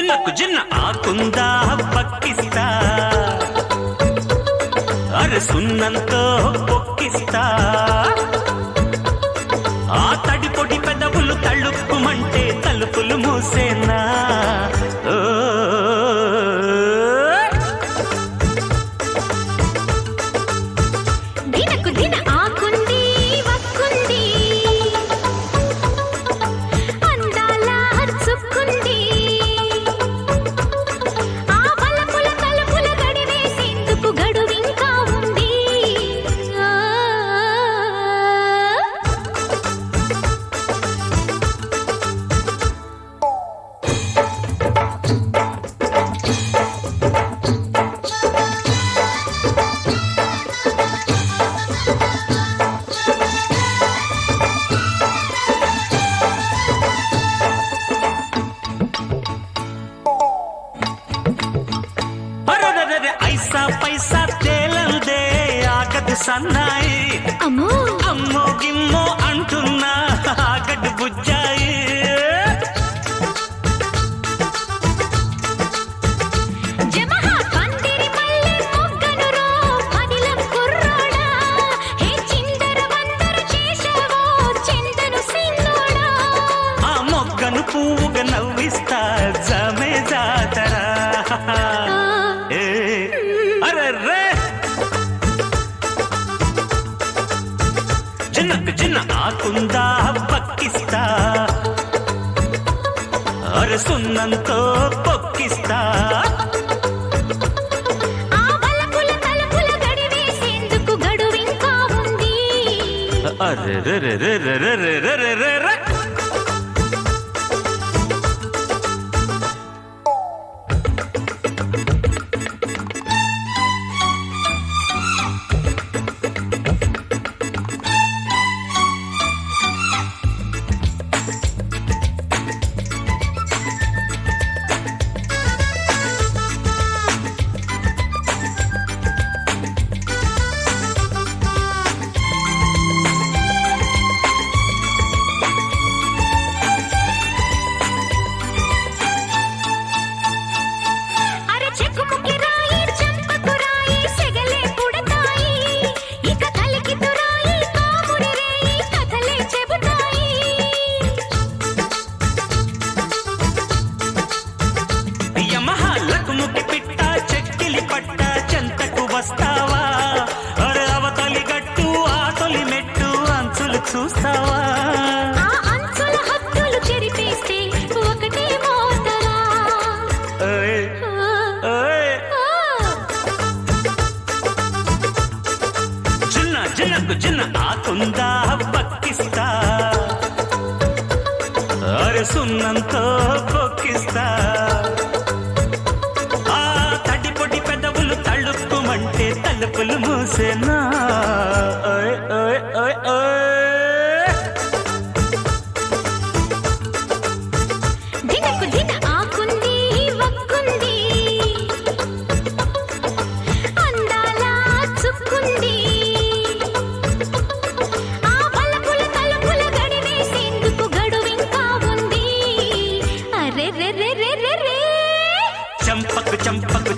జిన్నకు జిన్న ఆకుందా పక్కిస్తా అరే సున్నంతో పొక్కిస్తా ఆ తడి పొడి పెదవులు తళుక్కుమంటే తలుపులు మూసేనా పైసా తేలందే ఆగదు సన్నాయి అమ్మో అమ్మో గిమ్మో అంటున్నా ఆగడు బుజ్జాయి ఆ మొగ్గను పువ్వుగా నవ్విస్తా జమే జాతరా జిన్నకు జిన్న ఆకుందా పక్కిస్తా అరే సున్నంతో పొక్కిస్తా అరే రే రే రే రే రే రే రే రే వస్తావా అరే అవతలి గట్టు ఆతలి మెట్టు అంచులు చూస్తావా జిన్న జిన్నకు జిన్న ఆకుందా పక్కిస్తా అరే సున్నంతో పొక్కిస్తా అంటే తలుపులు మూసేనా చంపకు చంపకు